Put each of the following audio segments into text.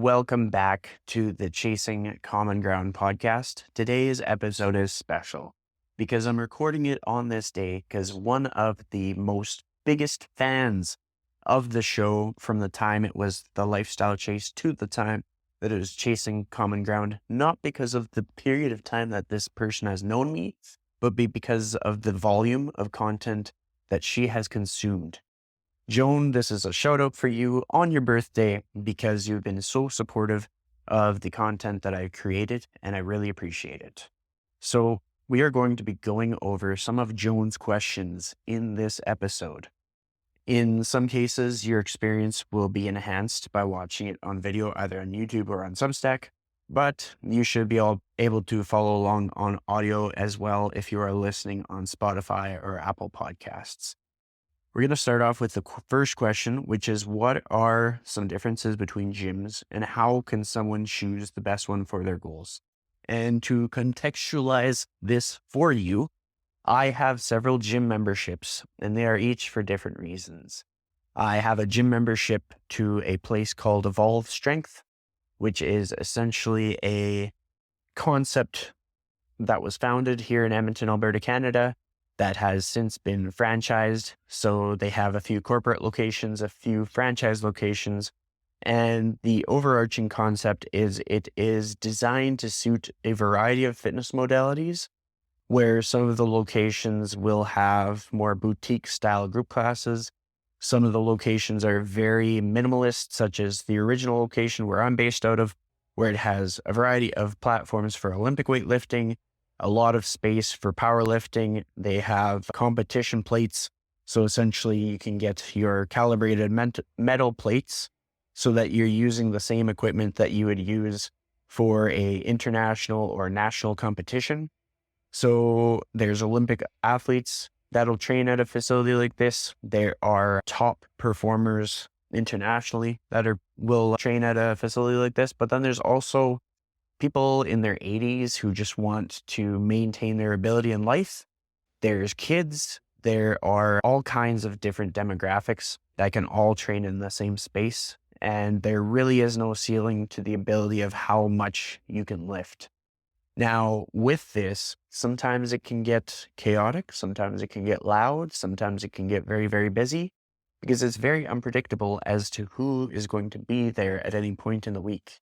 Welcome back to the Chasing Common Ground podcast. Today's episode is special because I'm recording it on this day because one of the most biggest fans of the show from the time it was the lifestyle chase to the time that it was Chasing Common Ground, not because of the period of time that this person has known me, but because of the volume of content that she has consumed. Joan, this is a shout out for you on your birthday because you've been so supportive of the content that I created, and I really appreciate it. So we are going to be going over some of Joan's questions in this episode. In some cases, your experience will be enhanced by watching it on video, either on YouTube or on Substack, but you should be able to follow along on audio as well if you are listening on Spotify or Apple Podcasts. We're going to start off with the first question, which is what are some differences between gyms and how can someone choose the best one for their goals? And to contextualize this for you, I have several gym memberships and they are each for different reasons. I have a gym membership to a place called Evolve Strength, which is essentially a concept that was founded here in Edmonton, Alberta, Canada, that has since been franchised. So they have a few corporate locations, a few franchise locations. And the overarching concept is it is designed to suit a variety of fitness modalities, where some of the locations will have more boutique style group classes. Some of the locations are very minimalist, such as the original location where I'm based out of, where it has a variety of platforms for Olympic weightlifting, a lot of space for powerlifting. They have competition plates. So essentially you can get your calibrated metal plates so that you're using the same equipment that you would use for a international or national competition. So there's Olympic athletes that'll train at a facility like this. There are top performers internationally that will train at a facility like this. But then there's also people in their 80s who just want to maintain their ability in life. There's kids. There are all kinds of different demographics that can all train in the same space. And there really is no ceiling to the ability of how much you can lift. Now, with this, sometimes it can get chaotic. Sometimes it can get loud. Sometimes it can get very, very busy because it's very unpredictable as to who is going to be there at any point in the week.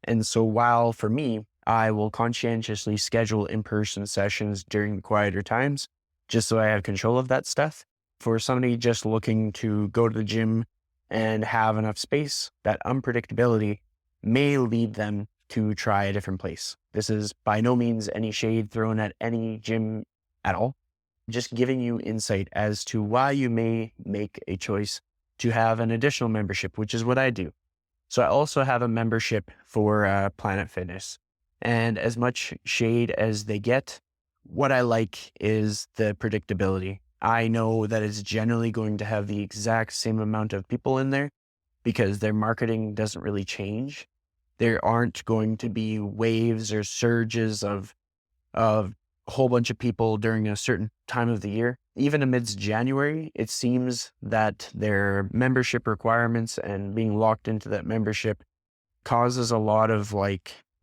And so while for me, I will conscientiously schedule in-person sessions during the quieter times, just so I have control of that stuff. For somebody just looking to go to the gym and have enough space, that unpredictability may lead them to try a different place. This is by no means any shade thrown at any gym at all, just giving you insight as to why you may make a choice to have an additional membership, which is what I do. So I also have a membership for Planet Fitness, and as much shade as they get, what I like is the predictability. I know that it's generally going to have the exact same amount of people in there because their marketing doesn't really change. There aren't going to be waves or surges of a whole bunch of people during a certain time of the year. Even amidst January, it seems that their membership requirements and being locked into that membership causes a lot of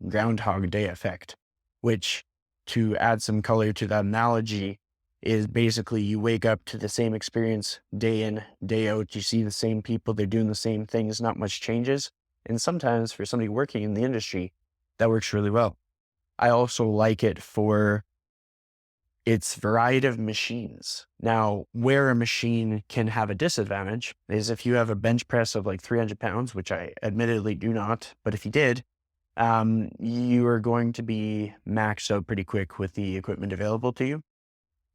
Groundhog Day effect, which, to add some color to that analogy, is basically you wake up to the same experience day in, day out. You see the same people, they're doing the same things, not much changes. And sometimes for somebody working in the industry, that works really well. I also like it for its variety of machines. Now, where a machine can have a disadvantage is if you have a bench press of 300 pounds, which I admittedly do not, but if you did, you are going to be maxed out pretty quick with the equipment available to you.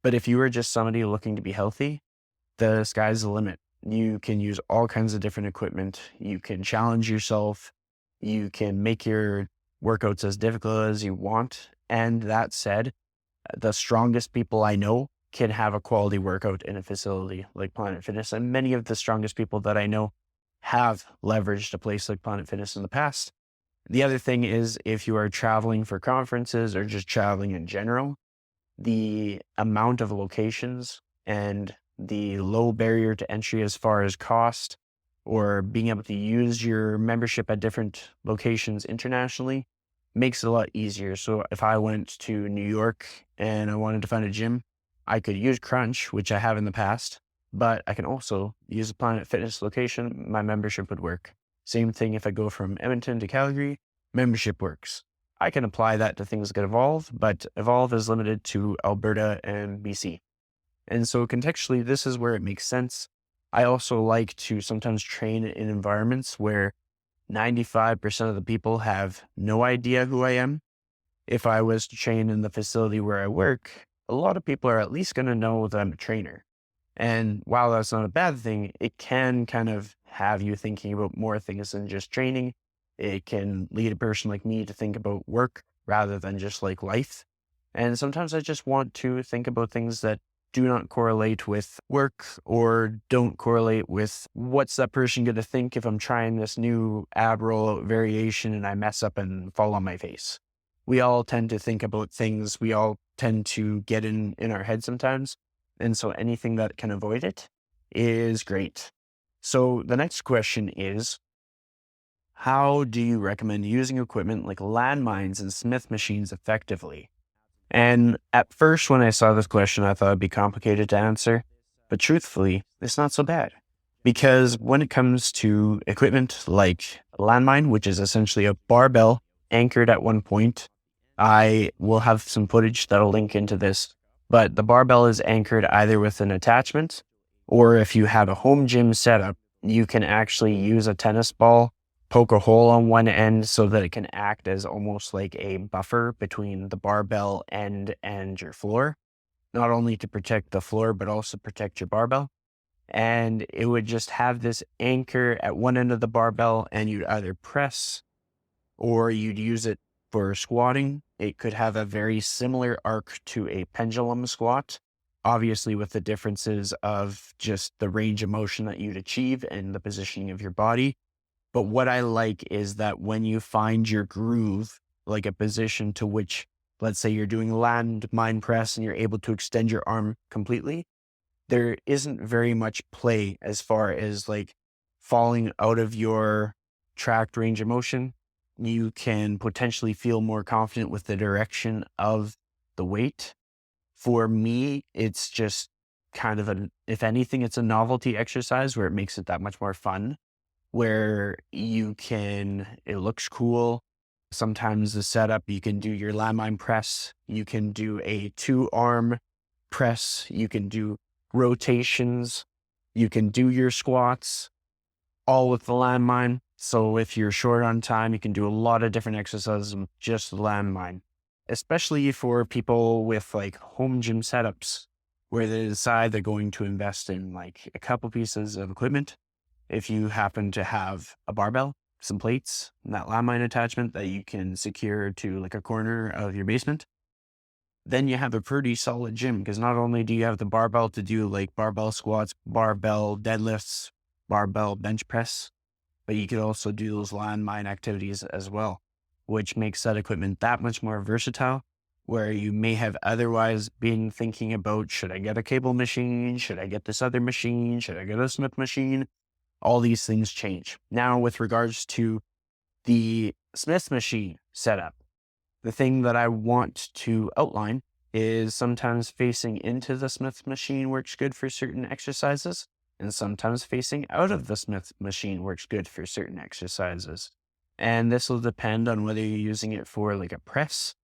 But if you are just somebody looking to be healthy, the sky's the limit. You can use all kinds of different equipment. You can challenge yourself. You can make your workouts as difficult as you want. And that said, the strongest people I know can have a quality workout in a facility like Planet Fitness. And many of the strongest people that I know have leveraged a place like Planet Fitness in the past. The other thing is if you are traveling for conferences or just traveling in general, the amount of locations and the low barrier to entry as far as cost or being able to use your membership at different locations internationally makes it a lot easier. So if I went to New York and I wanted to find a gym, I could use Crunch, which I have in the past, but I can also use a Planet Fitness location. My membership would work. Same thing if I go from Edmonton to Calgary, membership works. I can apply that to things like Evolve, but Evolve is limited to Alberta and BC. And so contextually, this is where it makes sense. I also like to sometimes train in environments where 95% of the people have no idea who I am. If I was to train in the facility where I work, a lot of people are at least going to know that I'm a trainer. And while that's not a bad thing, it can kind of have you thinking about more things than just training. It can lead a person like me to think about work rather than just like life. And sometimes I just want to think about things that do not correlate with work or don't correlate with what's that person going to think if I'm trying this new ab rollout variation and I mess up and fall on my face. We all tend to think about things. We all tend to get in our head sometimes. And so anything that can avoid it is great. So the next question is, how do you recommend using equipment like landmines and Smith machines effectively? And at first, when I saw this question, I thought it'd be complicated to answer. But truthfully, it's not so bad. Because when it comes to equipment like a landmine, which is essentially a barbell anchored at one point, I will have some footage that'll link into this. But the barbell is anchored either with an attachment, or if you have a home gym setup, you can actually use a tennis ball, poke a hole on one end so that it can act as almost like a buffer between the barbell end and your floor, not only to protect the floor, but also protect your barbell. And it would just have this anchor at one end of the barbell, and you'd either press or you'd use it for squatting. It could have a very similar arc to a pendulum squat, obviously with the differences of just the range of motion that you'd achieve and the positioning of your body. But what I like is that when you find your groove, like a position to which, let's say you're doing landmine press and you're able to extend your arm completely, there isn't very much play as far as like falling out of your tracked range of motion. You can potentially feel more confident with the direction of the weight. For me, it's just kind of if anything, it's a novelty exercise where it makes it that much more fun, where it looks cool. Sometimes the setup, you can do your landmine press, you can do a 2-arm press, you can do rotations, you can do your squats, all with the landmine. So if you're short on time, you can do a lot of different exercises with just the landmine, especially for people with like home gym setups where they decide they're going to invest in like a couple pieces of equipment. If you happen to have a barbell, some plates, and that landmine attachment that you can secure to like a corner of your basement, then you have a pretty solid gym, because not only do you have the barbell to do like barbell squats, barbell deadlifts, barbell bench press, but you could also do those landmine activities as well, which makes that equipment that much more versatile, where you may have otherwise been thinking about, should I get a cable machine? Should I get this other machine? Should I get a Smith machine? All these things change. Now, with regards to the Smith machine setup, the thing that I want to outline is sometimes facing into the Smith machine works good for certain exercises, and sometimes facing out of the Smith machine works good for certain exercises. And this will depend on whether you're using it for like a press,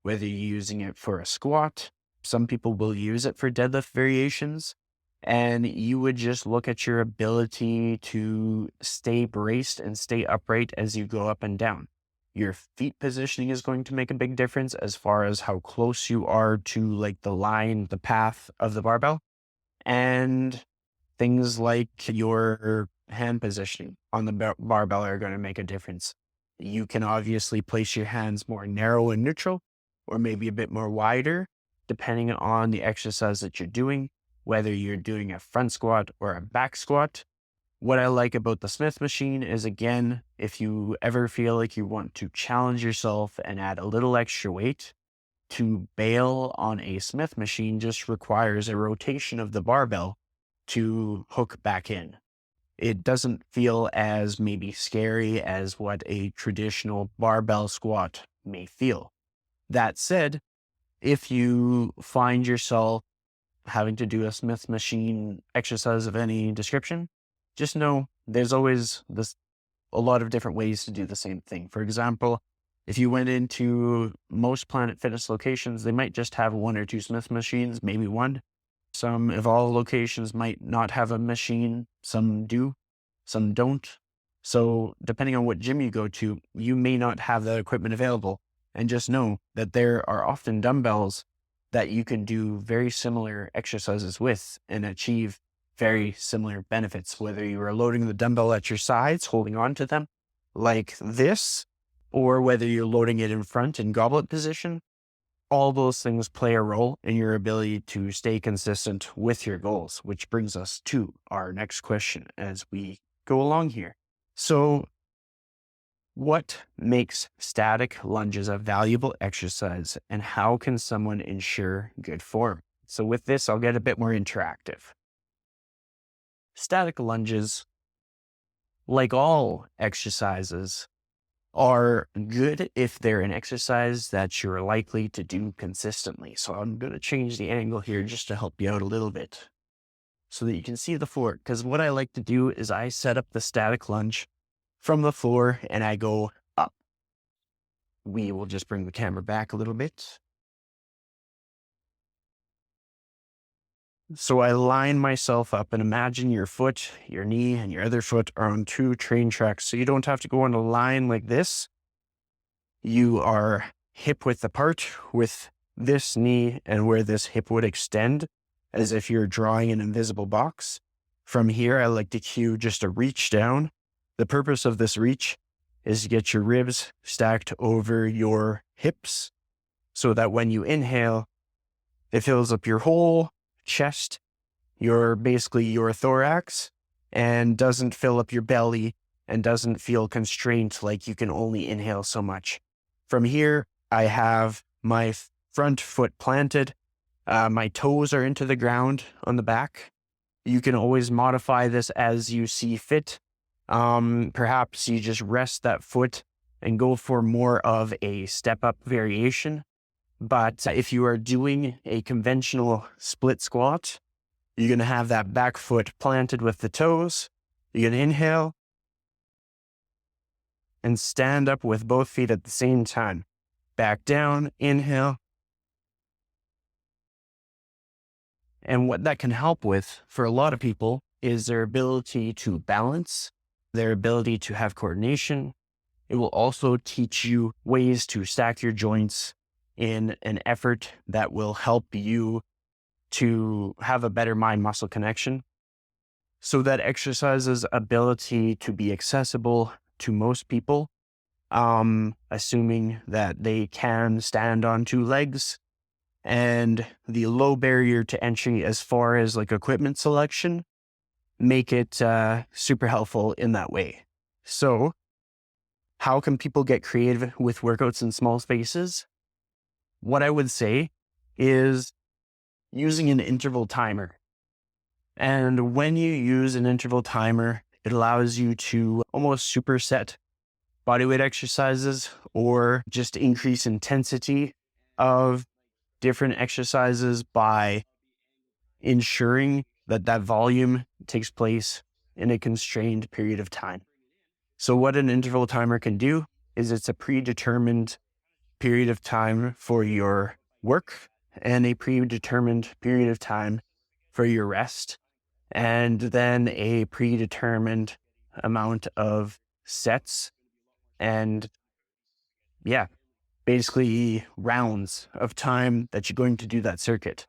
whether you're using it for a squat. Some people will use it for deadlift variations. And you would just look at your ability to stay braced and stay upright as you go up and down. Your feet positioning is going to make a big difference as far as how close you are to like the line, the path of the barbell. And things like your hand positioning on the barbell are going to make a difference. You can obviously place your hands more narrow and neutral, or maybe a bit more wider, depending on the exercise that you're doing, whether you're doing a front squat or a back squat. What I like about the Smith machine is, again, if you ever feel like you want to challenge yourself and add a little extra weight, to bail on a Smith machine just requires a rotation of the barbell to hook back in. It doesn't feel as maybe scary as what a traditional barbell squat may feel. That said, if you find yourself having to do a Smith machine exercise of any description, just know there's always a lot of different ways to do the same thing. For example, if you went into most Planet Fitness locations, they might just have one or two Smith machines, maybe one. Some Evolve locations might not have a machine. Some do, some don't. So depending on what gym you go to, you may not have that equipment available. And just know that there are often dumbbells that you can do very similar exercises with and achieve very similar benefits, whether you are loading the dumbbell at your sides, holding on to them like this, or whether you're loading it in front in goblet position. All those things play a role in your ability to stay consistent with your goals, which brings us to our next question as we go along here. So, what makes static lunges a valuable exercise, and how can someone ensure good form? So with this, I'll get a bit more interactive. Static lunges, like all exercises, are good if they're an exercise that you're likely to do consistently. So I'm going to change the angle here just to help you out a little bit so that you can see the floor. Because what I like to do is I set up the static lunge from the floor and I go up. We will just bring the camera back a little bit. So I line myself up, and imagine your foot, your knee, and your other foot are on two train tracks. So you don't have to go on a line like this. You are hip width apart with this knee and where this hip would extend, as if you're drawing an invisible box. From here, I like to cue just a reach down. The purpose of this reach is to get your ribs stacked over your hips so that when you inhale, it fills up your whole chest, basically your thorax, and doesn't fill up your belly and doesn't feel constrained like you can only inhale so much. From here, I have my front foot planted. My toes are into the ground on the back. You can always modify this as you see fit. Perhaps you just rest that foot and go for more of a step-up variation. But if you are doing a conventional split squat, you're going to have that back foot planted with the toes. You're going to inhale and stand up with both feet at the same time. Back down, inhale. And what that can help with for a lot of people is their ability to balance, their ability to have coordination. It will also teach you ways to stack your joints in an effort that will help you to have a better mind-muscle connection. So that exercise's ability to be accessible to most people, assuming that they can stand on two legs, and the low barrier to entry as far as like equipment selection, make it super helpful in that way. So how can people get creative with workouts in small spaces? What I would say is using an interval timer. And when you use an interval timer, it allows you to almost superset bodyweight exercises or just increase intensity of different exercises by ensuring that that volume takes place in a constrained period of time. So what an interval timer can do is it's a predetermined period of time for your work and a predetermined period of time for your rest, and then a predetermined amount of sets and basically rounds of time that you're going to do that circuit.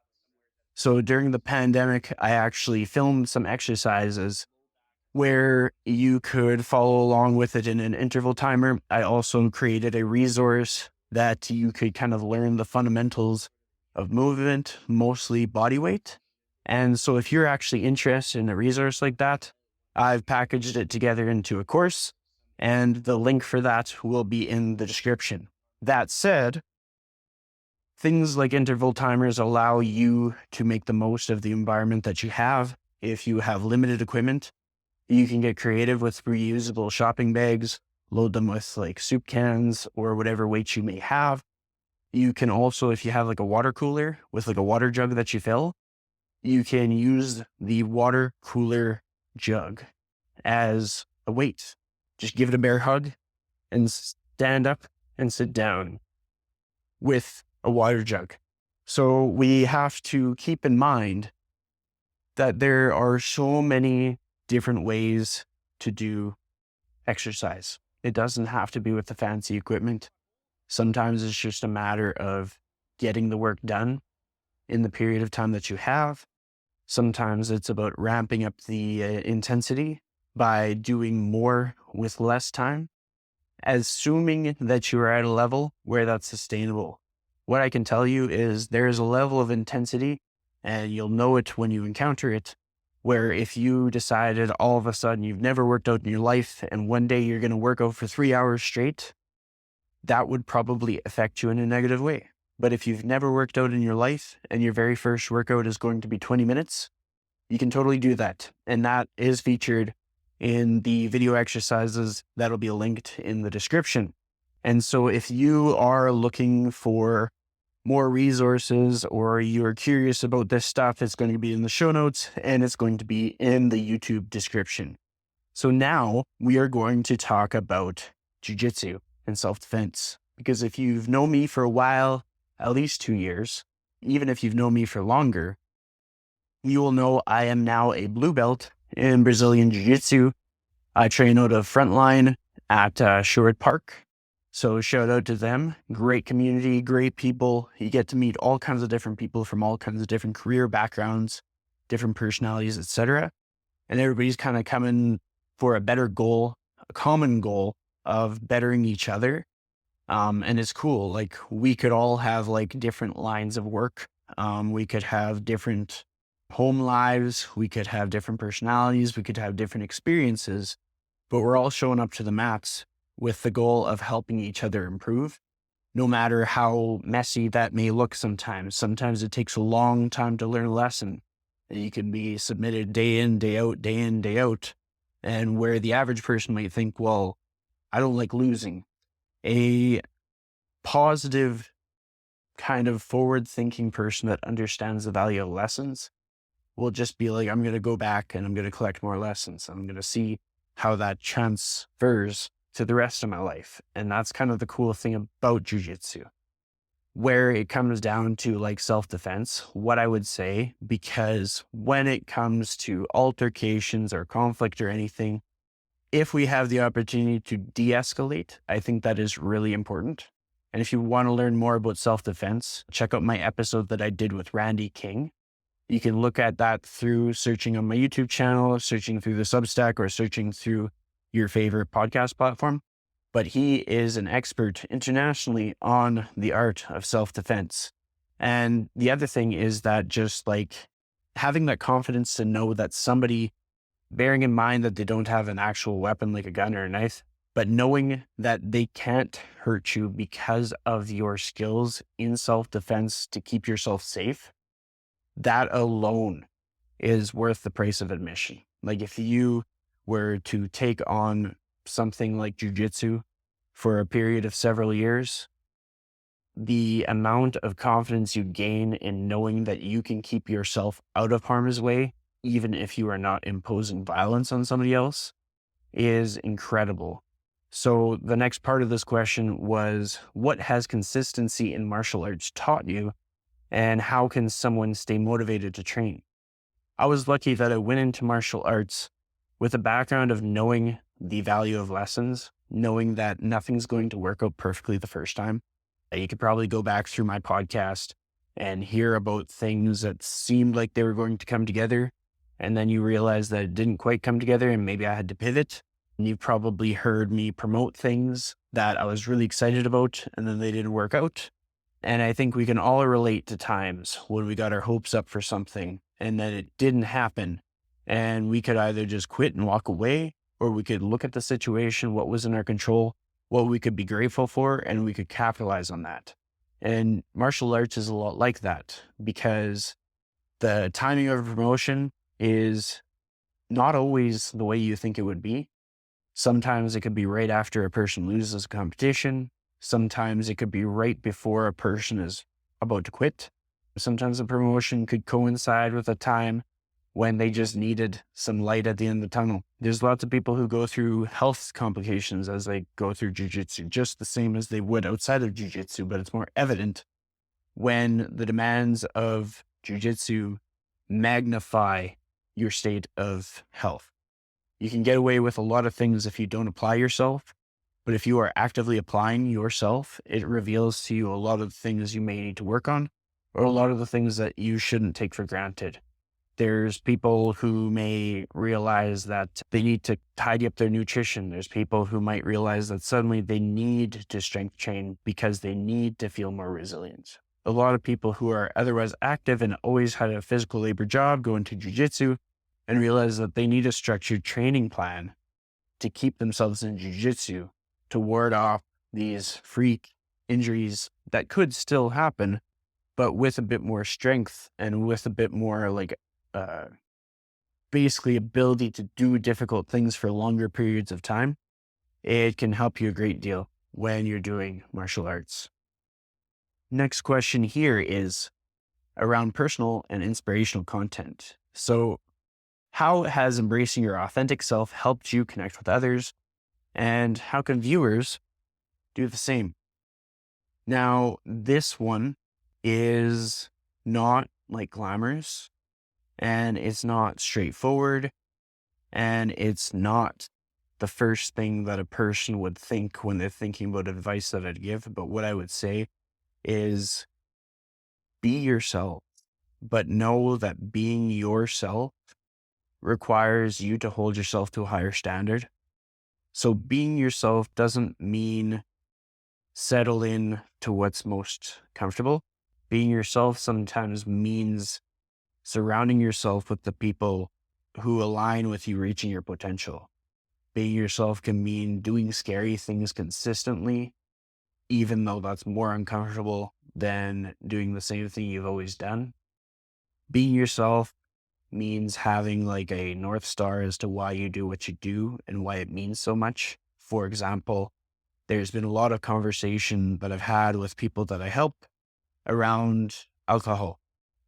So during the pandemic, I actually filmed some exercises where you could follow along with it in an interval timer. I also created a resource that you could kind of learn the fundamentals of movement, mostly body weight. And so if you're actually interested in a resource like that, I've packaged it together into a course, and the link for that will be in the description. That said, things like interval timers allow you to make the most of the environment that you have if you have limited equipment. You can get creative with reusable shopping bags, load them with like soup cans or whatever weights you may have. You can also, if you have like a water cooler with like a water jug that you fill, you can use the water cooler jug as a weight. Just give it a bear hug and stand up and sit down with a water jug. So we have to keep in mind that there are so many different ways to do exercise. It doesn't have to be with the fancy equipment. Sometimes it's just a matter of getting the work done in the period of time that you have. Sometimes it's about ramping up the intensity by doing more with less time, assuming that you are at a level where that's sustainable. What I can tell you is there is a level of intensity, and you'll know it when you encounter it, where if you decided all of a sudden you've never worked out in your life and one day you're going to work out for 3 hours straight, that would probably affect you in a negative way. But if you've never worked out in your life and your very first workout is going to be 20 minutes, you can totally do that. And that is featured in the video exercises that'll be linked in the description. And so if you are looking for more resources or you're curious about this stuff, it's going to be in the show notes and it's going to be in the YouTube description. So now we are going to talk about jiu-jitsu and self-defense. Because if you've known me for a while, at least 2 years, even if you've known me for longer, you will know I am now a blue belt in Brazilian Jiu-Jitsu. I train out of Frontline at Shoutout Park. So shout out to them. Great community, great people. You get to meet all kinds of different people from all kinds of different career backgrounds, different personalities, etc. And everybody's kind of coming for a better goal, a common goal of bettering each other. And it's cool. Like we could all have like different lines of work. We could have different home lives. We could have different personalities. We could have different experiences, but we're all showing up to the mats with the goal of helping each other improve, no matter how messy that may look sometimes. Sometimes it takes a long time to learn a lesson. You can be submitted day in, day out, day in, day out. And where the average person might think, well, I don't like losing. A positive kind of forward-thinking person that understands the value of lessons will just be like, I'm going to go back and I'm going to collect more lessons. I'm going to see how that transfers to the rest of my life. And that's kind of the cool thing about jiu-jitsu, where it comes down to like self-defense, what I would say, because when it comes to altercations or conflict or anything, if we have the opportunity to de-escalate, I think that is really important. And if you want to learn more about self-defense, check out my episode that I did with Randy King. You can look at that through searching on my YouTube channel, searching through the Substack, or searching through your favorite podcast platform. But he is an expert internationally on the art of self-defense. And the other thing is that just like having that confidence to know that somebody, bearing in mind that they don't have an actual weapon like a gun or a knife, but knowing that they can't hurt you because of your skills in self-defense to keep yourself safe, that alone is worth the price of admission. Like if you were to take on something like jiu-jitsu for a period of several years, the amount of confidence you gain in knowing that you can keep yourself out of harm's way, even if you are not imposing violence on somebody else, is incredible. So the next part of this question was, what has consistency in martial arts taught you? And how can someone stay motivated to train? I was lucky that I went into martial arts with a background of knowing the value of lessons, knowing that nothing's going to work out perfectly the first time. You could probably go back through my podcast and hear about things that seemed like they were going to come together, and then you realize that it didn't quite come together and maybe I had to pivot. And you've probably heard me promote things that I was really excited about and then they didn't work out. And I think we can all relate to times when we got our hopes up for something and then it didn't happen. And we could either just quit and walk away, or we could look at the situation, what was in our control, what we could be grateful for, and we could capitalize on that. And martial arts is a lot like that, because the timing of a promotion is not always the way you think it would be. Sometimes it could be right after a person loses a competition. Sometimes it could be right before a person is about to quit. Sometimes a promotion could coincide with a time when they just needed some light at the end of the tunnel. There's lots of people who go through health complications as they go through jujitsu, just the same as they would outside of jujitsu, but it's more evident when the demands of jujitsu magnify your state of health. You can get away with a lot of things if you don't apply yourself, but if you are actively applying yourself, it reveals to you a lot of things you may need to work on, or a lot of the things that you shouldn't take for granted. There's people who may realize that they need to tidy up their nutrition. There's people who might realize that suddenly they need to strength train because they need to feel more resilient. A lot of people who are otherwise active and always had a physical labor job go into jujitsu and realize that they need a structured training plan to keep themselves in jujitsu to ward off these freak injuries that could still happen, but with a bit more strength and with a bit more basically ability to do difficult things for longer periods of time. It can help you a great deal when you're doing martial arts. Next question here is around personal and inspirational content. So how has embracing your authentic self helped you connect with others? And how can viewers do the same? Now, this one is not like glamorous, and it's not straightforward, and it's not the first thing that a person would think when they're thinking about advice that I'd give. But what I would say is be yourself, but know that being yourself requires you to hold yourself to a higher standard. So being yourself doesn't mean settle in to what's most comfortable. Being yourself sometimes means surrounding yourself with the people who align with you reaching your potential. Being yourself can mean doing scary things consistently, even though that's more uncomfortable than doing the same thing you've always done. Being yourself means having like a North Star as to why you do what you do and why it means so much. For example, there's been a lot of conversation that I've had with people that I help around alcohol.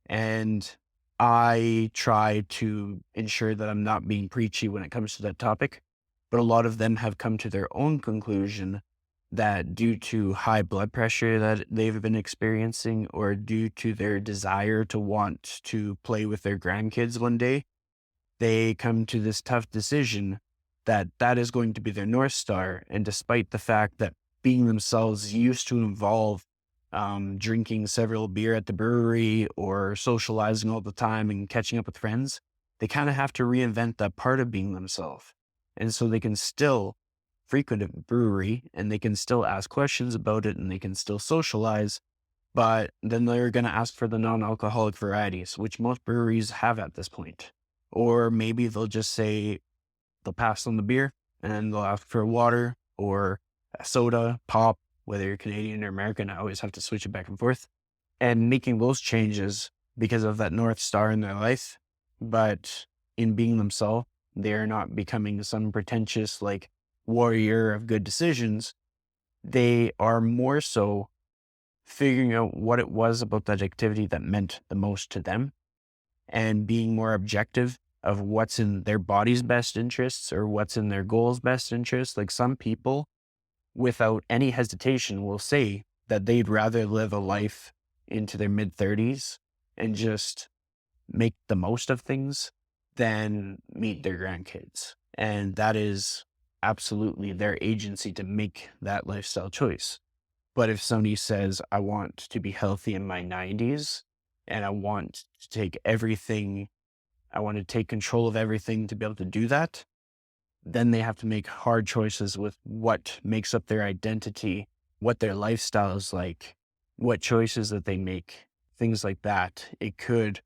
And I try to ensure that I'm not being preachy when it comes to that topic. But a lot of them have come to their own conclusion that due to high blood pressure that they've been experiencing, or due to their desire to want to play with their grandkids one day, they come to this tough decision that that is going to be their North Star. And despite the fact that being themselves used to involve drinking several beer at the brewery or socializing all the time and catching up with friends, they kind of have to reinvent that part of being themselves. And so they can still frequent a brewery and they can still ask questions about it and they can still socialize, but then they're going to ask for the non-alcoholic varieties, which most breweries have at this point. Or maybe they'll just say they'll pass on the beer and they'll ask for water or a soda, pop, whether you're Canadian or American. I always have to switch it back and forth. And making those changes because of that North Star in their life. But in being themselves, they're not becoming some pretentious like warrior of good decisions. They are more so figuring out what it was about that activity that meant the most to them and being more objective of what's in their body's best interests or what's in their goal's best interests. Like some people, without any hesitation, will say that they'd rather live a life into their mid-30s and just make the most of things than meet their grandkids. And that is absolutely their agency to make that lifestyle choice. But if somebody says, I want to be healthy in my 90s and I want to take everything, I want to take control of everything to be able to do that, then they have to make hard choices with what makes up their identity, what their lifestyle is like, what choices that they make, things like that. It could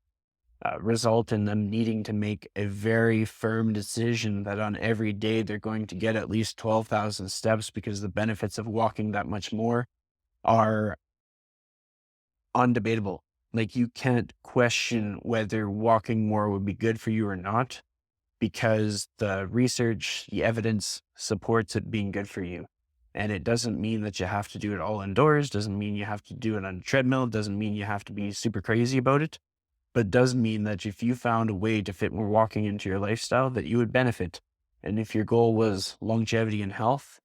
result in them needing to make a very firm decision that on every day they're going to get at least 12,000 steps because the benefits of walking that much more are undebatable. Like you can't question whether walking more would be good for you or not, because the research, the evidence supports it being good for you. And it doesn't mean that you have to do it all indoors, doesn't mean you have to do it on a treadmill, doesn't mean you have to be super crazy about it, but does mean that if you found a way to fit more walking into your lifestyle, that you would benefit. And if your goal was longevity and health,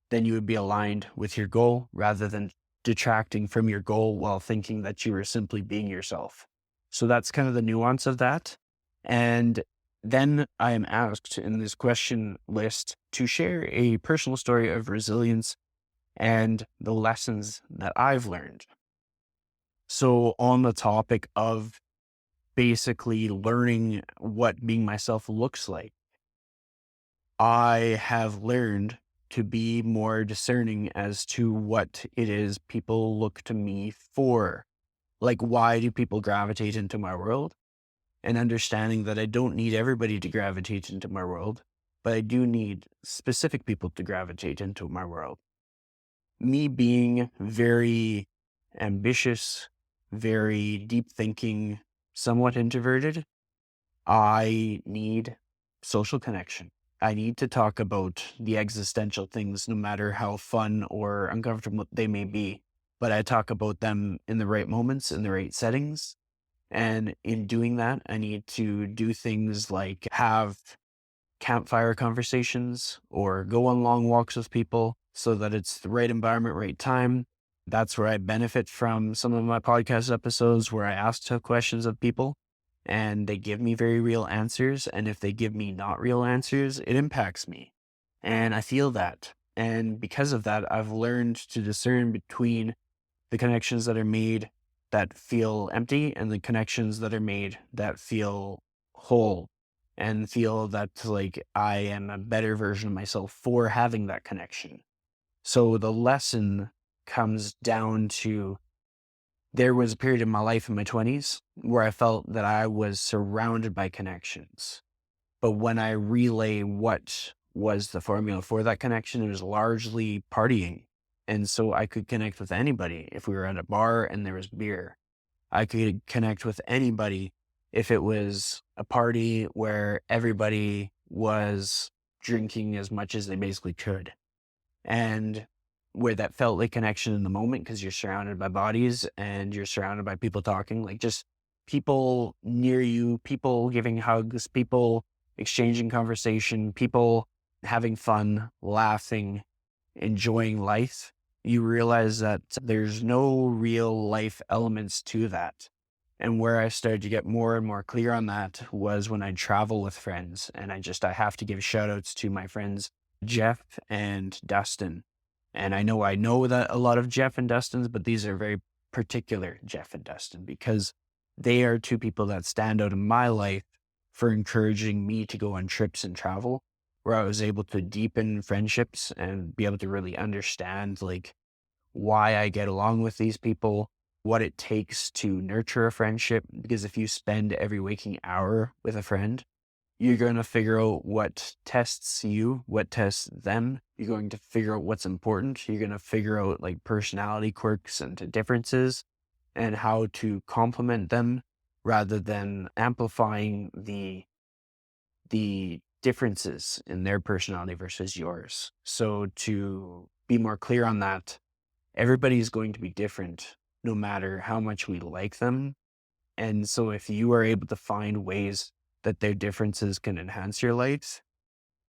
then you would be aligned with your goal rather than detracting from your goal while thinking that you were simply being yourself. So that's kind of the nuance of that. And then I am asked in this question list to share a personal story of resilience and the lessons that I've learned. So on the topic of basically learning what being myself looks like, I have learned to be more discerning as to what it is people look to me for. Like, why do people gravitate into my world? And understanding that I don't need everybody to gravitate into my world, but I do need specific people to gravitate into my world. Me being very ambitious, very deep thinking, somewhat introverted, I need social connection. I need to talk about the existential things, no matter how fun or uncomfortable they may be. But I talk about them in the right moments, in the right settings. And in doing that, I need to do things like have campfire conversations or go on long walks with people so that it's the right environment, right time. That's where I benefit from some of my podcast episodes where I ask tough questions of people and they give me very real answers. And if they give me not real answers, it impacts me. And I feel that. And because of that, I've learned to discern between the connections that are made that feel empty and the connections that are made that feel whole and feel that like I am a better version of myself for having that connection. So the lesson comes down to there was a period in my life in my 20s where I felt that I was surrounded by connections. But when I relay what was the formula for that connection, it was largely partying. And so I could connect with anybody if we were at a bar and there was beer. I could connect with anybody if it was a party where everybody was drinking as much as they basically could. And where that felt like connection in the moment because you're surrounded by bodies and you're surrounded by people talking, like just people near you, people giving hugs, people exchanging conversation, people having fun, laughing, enjoying life. You realize that there's no real life elements to that. And where I started to get more and more clear on that was when I travel with friends. And I have to give shout outs to my friends, Jeff and Dustin. And I know that a lot of Jeff and Dustin's, but these are very particular Jeff and Dustin because they are two people that stand out in my life for encouraging me to go on trips and travel, where I was able to deepen friendships and be able to really understand like why I get along with these people, what it takes to nurture a friendship. Because if you spend every waking hour with a friend, you're going to figure out what tests you, what tests them. You're going to figure out what's important. You're going to figure out like personality quirks and differences and how to complement them rather than amplifying the differences in their personality versus yours. So to be more clear on that, everybody's going to be different no matter how much we like them. And so if you are able to find ways that their differences can enhance your life,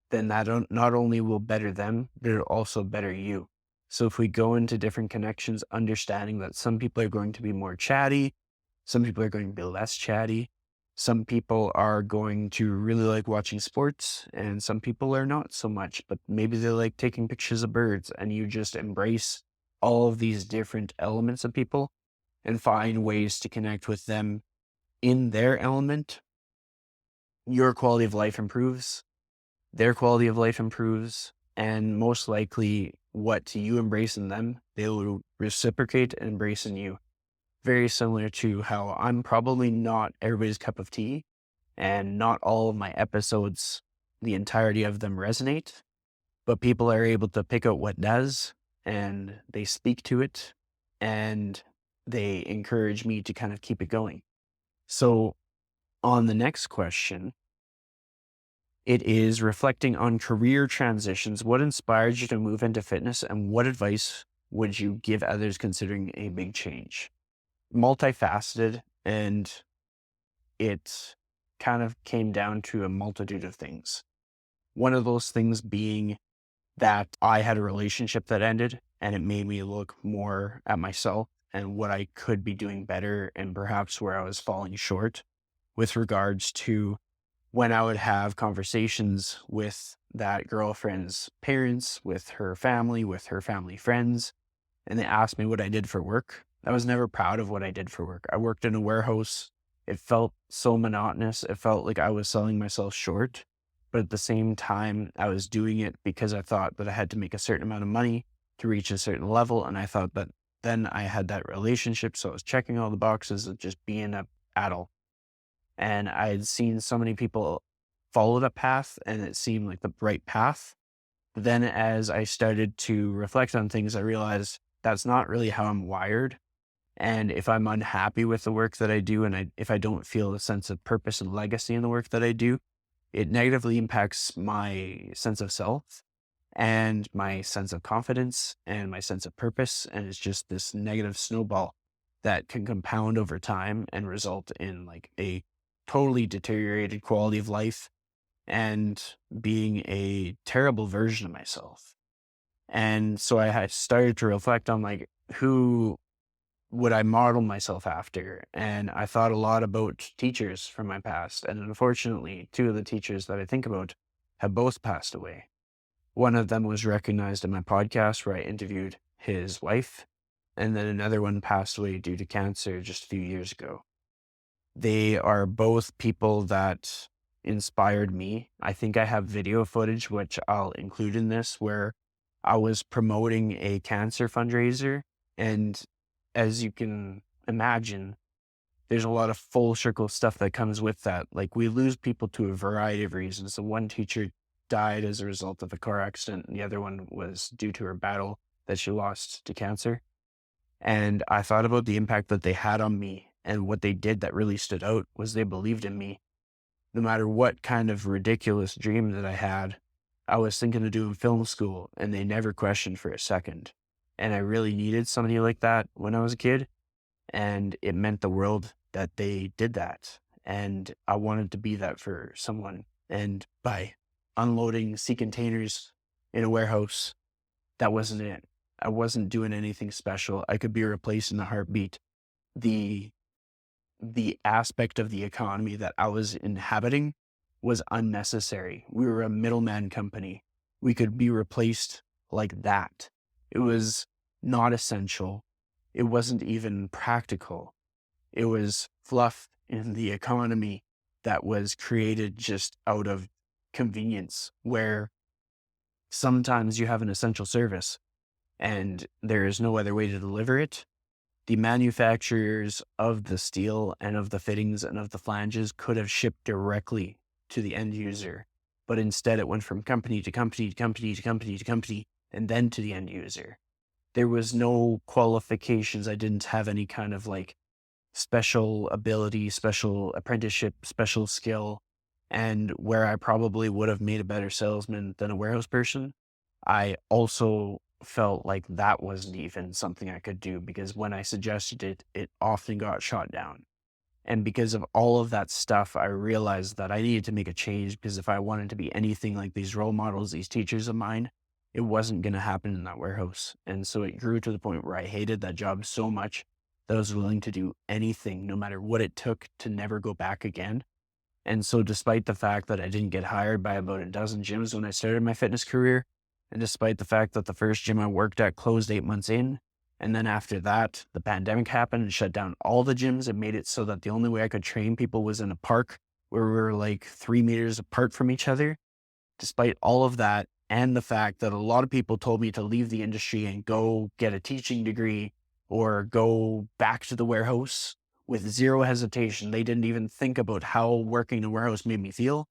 then that not only will better them, but it'll also better you. So if we go into different connections, understanding that some people are going to be more chatty, some people are going to be less chatty, some people are going to really like watching sports, and some people are not so much, but maybe they like taking pictures of birds, and you just embrace all of these different elements of people and find ways to connect with them in their element. Your quality of life improves, their quality of life improves, and most likely what you embrace in them, they will reciprocate and embrace in you. Very similar to how I'm probably not everybody's cup of tea, and not all of my episodes, the entirety of them resonate, but people are able to pick out what does, and they speak to it, and they encourage me to kind of keep it going. So on the next question, It is reflecting on career transitions. What inspired you to move into fitness, and what advice would you give others considering a big change? Multifaceted, and it kind of came down to a multitude of things. One of those things being that I had a relationship that ended, and it made me look more at myself and what I could be doing better, and perhaps where I was falling short with regards to when I would have conversations with that girlfriend's parents, with her family friends, and they asked me what I did for work. I was never proud of what I did for work. I worked in a warehouse. It felt so monotonous. It felt like I was selling myself short. But at the same time, I was doing it because I thought that I had to make a certain amount of money to reach a certain level. And I thought that then I had that relationship. So I was checking all the boxes of just being an adult. And I had seen so many people follow that path, and it seemed like the right path. Then as I started to reflect on things, I realized that's not really how I'm wired. And if I'm unhappy with the work that I do, and if I don't feel a sense of purpose and legacy in the work that I do, it negatively impacts my sense of self and my sense of confidence and my sense of purpose. And it's just this negative snowball that can compound over time and result in like a totally deteriorated quality of life and being a terrible version of myself. And so I had started to reflect on like, who would I model myself after? And I thought a lot about teachers from my past. And unfortunately, two of the teachers that I think about have both passed away. One of them was recognized in my podcast where I interviewed his wife. And then another one passed away due to cancer just a few years ago. They are both people that inspired me. I think I have video footage, which I'll include in this, where I was promoting a cancer fundraiser. And as you can imagine, there's a lot of full circle stuff that comes with that. Like, we lose people to a variety of reasons. The one teacher died as a result of a car accident, and the other one was due to her battle that she lost to cancer. And I thought about the impact that they had on me, and what they did that really stood out was they believed in me. No matter what kind of ridiculous dream that I had, I was thinking of doing film school, and they never questioned for a second. And I really needed somebody like that when I was a kid, and it meant the world that they did that. And I wanted to be that for someone. And by unloading sea containers in a warehouse, that wasn't it. I wasn't doing anything special. I could be replaced in a heartbeat. The aspect of the economy that I was inhabiting was unnecessary. We were a middleman company. We could be replaced like that. It was not essential. It wasn't even practical. It was fluff in the economy that was created just out of convenience, where sometimes you have an essential service and there is no other way to deliver it. The manufacturers of the steel and of the fittings and of the flanges could have shipped directly to the end user, but instead it went from company to company to company to company to company and then to the end user. There was no qualifications. I didn't have any kind of like special ability, special apprenticeship, special skill. And where I probably would have made a better salesman than a warehouse person, I also felt like that wasn't even something I could do, because when I suggested it, it often got shot down. And because of all of that stuff, I realized that I needed to make a change, because if I wanted to be anything like these role models, these teachers of mine, it wasn't going to happen in that warehouse. And so it grew to the point where I hated that job so much that I was willing to do anything, no matter what it took, to never go back again. And so despite the fact that I didn't get hired by about a dozen gyms when I started my fitness career, and despite the fact that the first gym I worked at closed 8 months in, and then after that, the pandemic happened and shut down all the gyms and made it so that the only way I could train people was in a park where we were like 3 meters apart from each other. Despite all of that, and the fact that a lot of people told me to leave the industry and go get a teaching degree or go back to the warehouse with zero hesitation. They didn't even think about how working in a warehouse made me feel.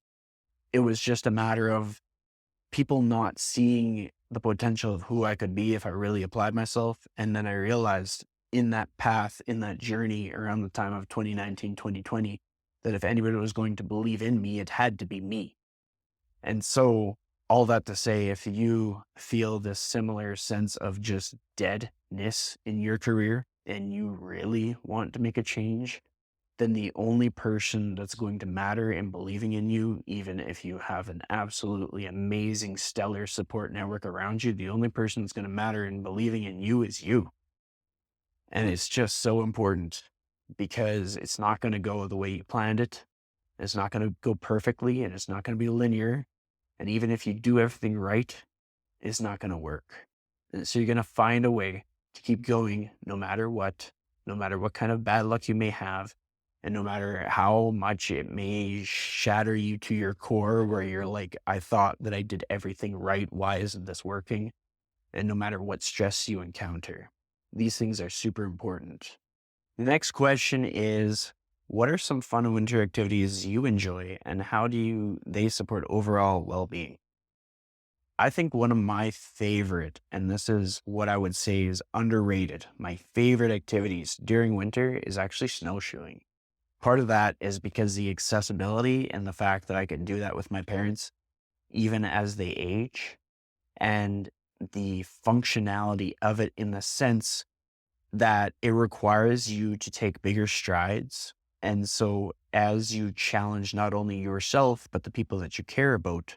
It was just a matter of people not seeing the potential of who I could be if I really applied myself. And then I realized in that path, in that journey around the time of 2019, 2020, that if anybody was going to believe in me, it had to be me. And so, all that to say, if you feel this similar sense of just deadness in your career and you really want to make a change, then the only person that's going to matter in believing in you, even if you have an absolutely amazing, stellar support network around you, the only person that's going to matter in believing in you is you. And it's just so important because it's not going to go the way you planned it. It's not going to go perfectly and it's not going to be linear. And even if you do everything right, it's not going to work. And so you're going to find a way to keep going no matter what kind of bad luck you may have, and no matter how much it may shatter you to your core where you're like, I thought that I did everything right. Why isn't this working? And no matter what stress you encounter, these things are super important. The next question is, what are some fun winter activities you enjoy and how do they support overall well-being? I think one of my favorite, and this is what I would say is underrated, my favorite activities during winter is actually snowshoeing. Part of that is because the accessibility and the fact that I can do that with my parents, even as they age, and the functionality of it in the sense that it requires you to take bigger strides. And so as you challenge not only yourself, but the people that you care about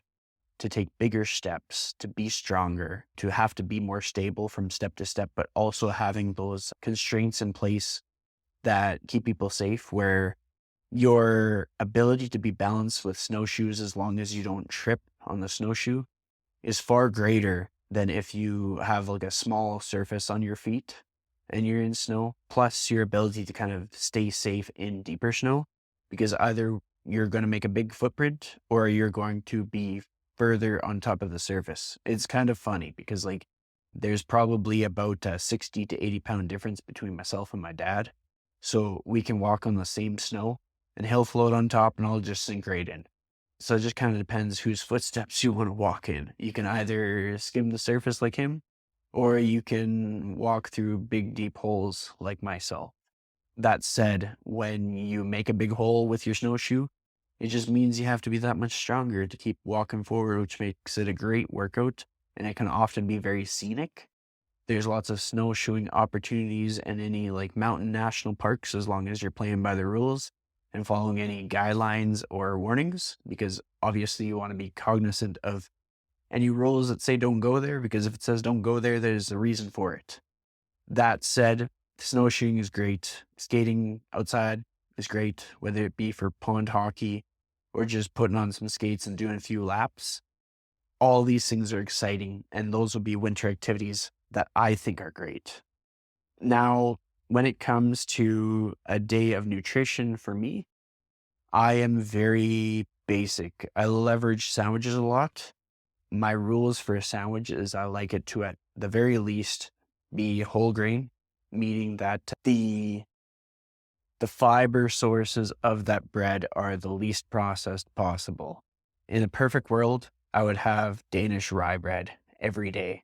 to take bigger steps, to be stronger, to have to be more stable from step to step, but also having those constraints in place that keep people safe, where your ability to be balanced with snowshoes as long as you don't trip on the snowshoe is far greater than if you have like a small surface on your feet and you're in snow, plus your ability to kind of stay safe in deeper snow, because either you're going to make a big footprint or you're going to be further on top of the surface. It's kind of funny because like there's probably about a 60 to 80 pound difference between myself and my dad. So we can walk on the same snow and he'll float on top and I'll just sink right in. So it just kind of depends whose footsteps you want to walk in. You can either skim the surface like him, or you can walk through big, deep holes like myself. That said, when you make a big hole with your snowshoe, it just means you have to be that much stronger to keep walking forward, which makes it a great workout. And it can often be very scenic. There's lots of snowshoeing opportunities in any like mountain national parks as long as you're playing by the rules and following any guidelines or warnings, because obviously you want to be cognizant of any rules that say don't go there, because if it says don't go there, there's a reason for it. That said, snowshoeing is great. Skating outside is great, whether it be for pond hockey or just putting on some skates and doing a few laps. All these things are exciting, and those will be winter activities that I think are great. Now, when it comes to a day of nutrition for me, I am very basic. I leverage sandwiches a lot. My rules for a sandwich is I like it to, at the very least, be whole grain, meaning that the fiber sources of that bread are the least processed possible. In a perfect world, I would have Danish rye bread every day.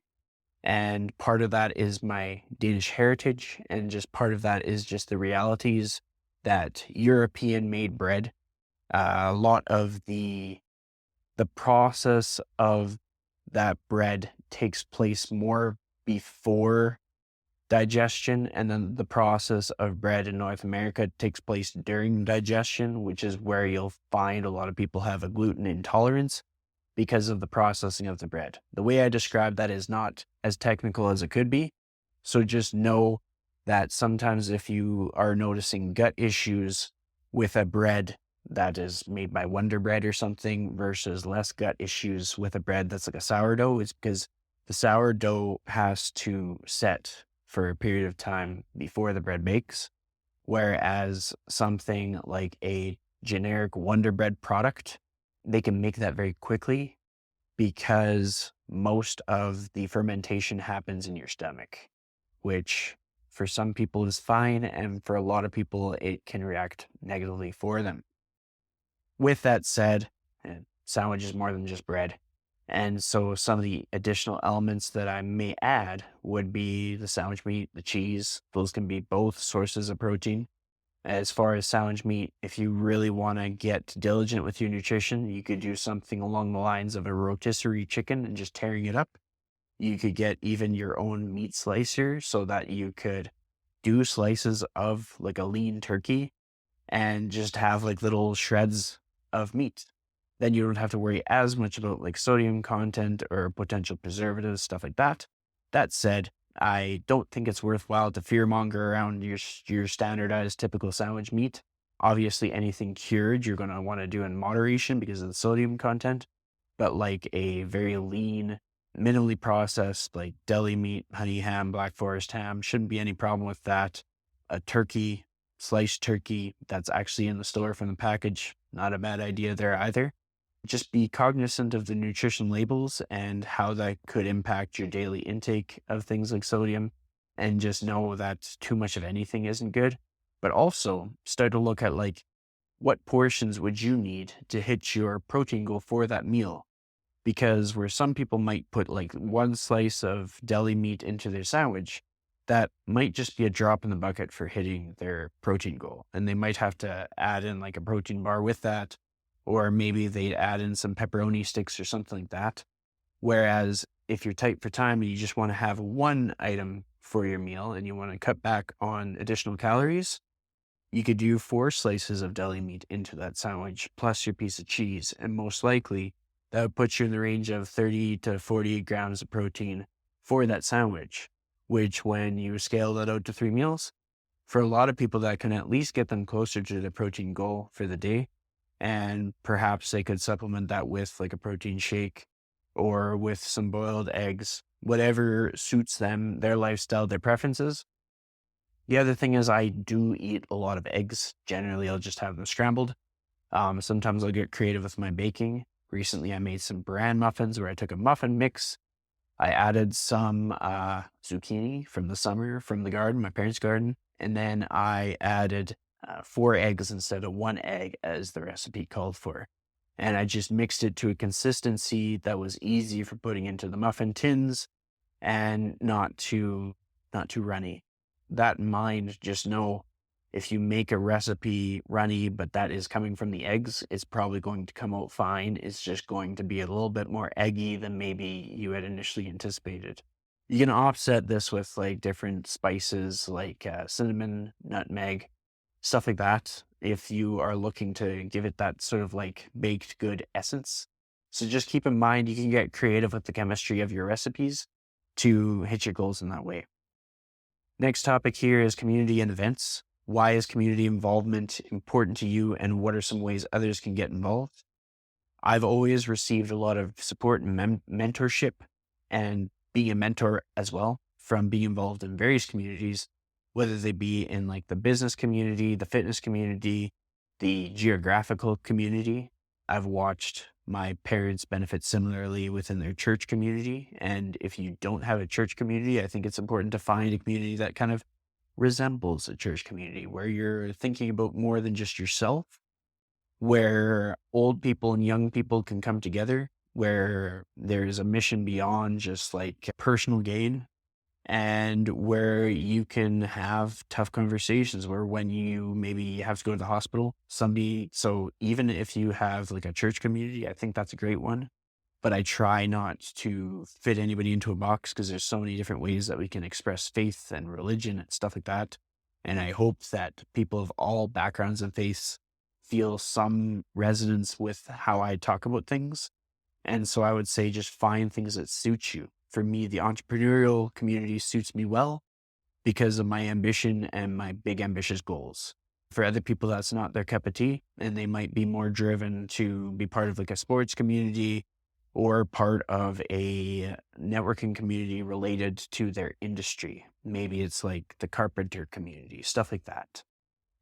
And part of that is my Danish heritage, and just part of that is just the realities that European made bread, a lot of the process of that bread takes place more before digestion, and then the process of bread in North America takes place during digestion, which is where you'll find a lot of people have a gluten intolerance because of the processing of the bread. The way I describe that is not as technical as it could be. So just know that sometimes if you are noticing gut issues with a bread that is made by Wonder Bread or something versus less gut issues with a bread that's like a sourdough, it's because the sourdough has to set for a period of time before the bread bakes. Whereas something like a generic Wonder Bread product, they can make that very quickly because most of the fermentation happens in your stomach, which for some people is fine, and for a lot of people, it can react negatively for them. With that said, sandwich is more than just bread. And so some of the additional elements that I may add would be the sandwich meat, the cheese. Those can be both sources of protein. As far as sandwich meat, if you really want to get diligent with your nutrition, you could do something along the lines of a rotisserie chicken and just tearing it up. You could get even your own meat slicer so that you could do slices of like a lean turkey and just have like little shreds of meat. Then you don't have to worry as much about like sodium content or potential preservatives, stuff like that. That said, I don't think it's worthwhile to fearmonger around your standardized typical sandwich meat. Obviously, anything cured you're going to want to do in moderation because of the sodium content, but like a very lean, minimally processed like deli meat, honey ham, black forest ham, shouldn't be any problem with that. A turkey, sliced turkey that's actually in the store from the package, not a bad idea there either. Just be cognizant of the nutrition labels and how that could impact your daily intake of things like sodium, and just know that too much of anything isn't good. But also start to look at like what portions would you need to hit your protein goal for that meal? Because where some people might put like one slice of deli meat into their sandwich, that might just be a drop in the bucket for hitting their protein goal. And they might have to add in like a protein bar with that, or maybe they'd add in some pepperoni sticks or something like that. Whereas if you're tight for time and you just want to have one item for your meal and you want to cut back on additional calories, you could do 4 slices of deli meat into that sandwich plus your piece of cheese. And most likely that would put you in the range of 30 to 40 grams of protein for that sandwich, which when you scale that out to 3 meals, for a lot of people that can at least get them closer to the protein goal for the day. And perhaps they could supplement that with like a protein shake or with some boiled eggs, whatever suits them, their lifestyle, their preferences. The other thing is I do eat a lot of eggs. Generally, I'll just have them scrambled. Sometimes I'll get creative with my baking. Recently, I made some bran muffins where I took a muffin mix. I added some zucchini from the summer from the garden, my parents' garden. And then I added 4 eggs instead of 1 egg as the recipe called for. And I just mixed it to a consistency that was easy for putting into the muffin tins and not too runny. That in mind, just know if you make a recipe runny, but that is coming from the eggs, it's probably going to come out fine. It's just going to be a little bit more eggy than maybe you had initially anticipated. You can offset this with like different spices like cinnamon, nutmeg, stuff like that, if you are looking to give it that sort of like baked good essence. So just keep in mind, you can get creative with the chemistry of your recipes to hit your goals in that way. Next topic here is community and events. Why is community involvement important to you, and what are some ways others can get involved? I've always received a lot of support and mentorship and being a mentor as well from being involved in various communities, whether they be in like the business community, the fitness community, the geographical community. I've watched my parents benefit similarly within their church community. And if you don't have a church community, I think it's important to find a community that kind of resembles a church community where you're thinking about more than just yourself, where old people and young people can come together, where there's a mission beyond just like personal gain, and where you can have tough conversations where when you maybe have to go to the hospital, so even if you have like a church community, I think that's a great one. But I try not to fit anybody into a box because there's so many different ways that we can express faith and religion and stuff like that. And I hope that people of all backgrounds and faiths feel some resonance with how I talk about things. And so I would say just find things that suit you. For me, the entrepreneurial community suits me well because of my ambition and my big ambitious goals. For other people, that's not their cup of tea, and they might be more driven to be part of like a sports community or part of a networking community related to their industry. Maybe it's like the carpenter community, stuff like that.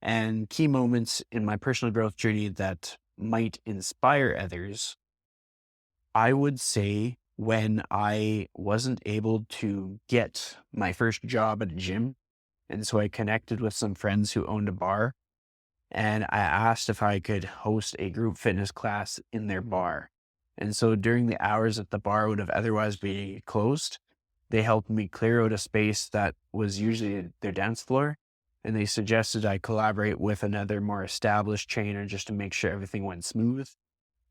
And key moments in my personal growth journey that might inspire others, I would say when I wasn't able to get my first job at a gym. And so I connected with some friends who owned a bar, and I asked if I could host a group fitness class in their bar. And so during the hours that the bar would have otherwise been closed, they helped me clear out a space that was usually their dance floor and they suggested I collaborate with another more established trainer just to make sure everything went smooth.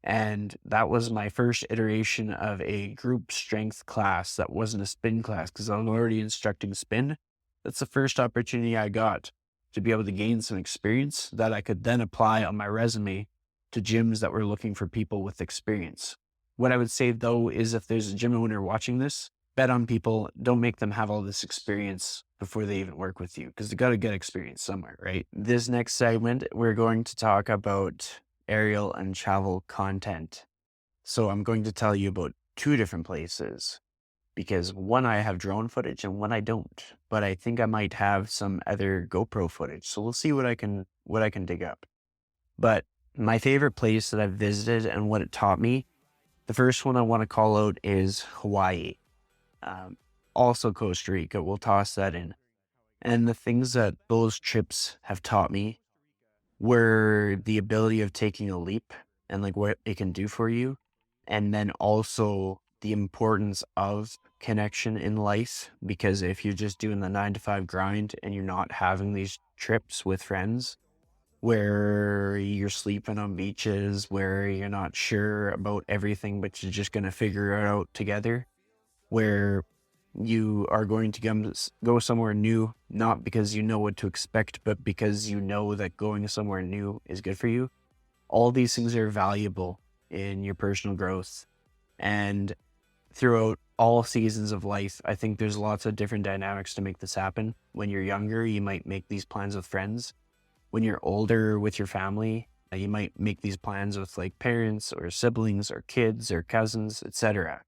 And that was my first iteration of a group strength class that wasn't a spin class because I was already instructing spin. That's the first opportunity I got to be able to gain some experience that I could then apply on my resume to gyms that were looking for people with experience. What I would say though is if there's a gym owner watching this, bet on people, don't make them have all this experience before they even work with you because they got to get experience somewhere, right? This next segment, we're going to talk about aerial and travel content. So I'm going to tell you about two different places because one I have drone footage and one I don't, but I think I might have some other GoPro footage. So we'll see what I can dig up. But my favorite place that I've visited and what it taught me, the first one I want to call out is Hawaii. Also Costa Rica, we'll toss that in. And the things that those trips have taught me were the ability of taking a leap and like what it can do for you. And then also the importance of connection in life, because if you're just doing the 9 to 5 grind and you're not having these trips with friends where you're sleeping on beaches, where you're not sure about everything, but you're just going to figure it out together, where you are going to go somewhere new, not because you know what to expect, but because you know that going somewhere new is good for you. All these things are valuable in your personal growth. And throughout all seasons of life, I think there's lots of different dynamics to make this happen. When you're younger, you might make these plans with friends. When you're older with your family, you might make these plans with like parents or siblings or kids or cousins, etc.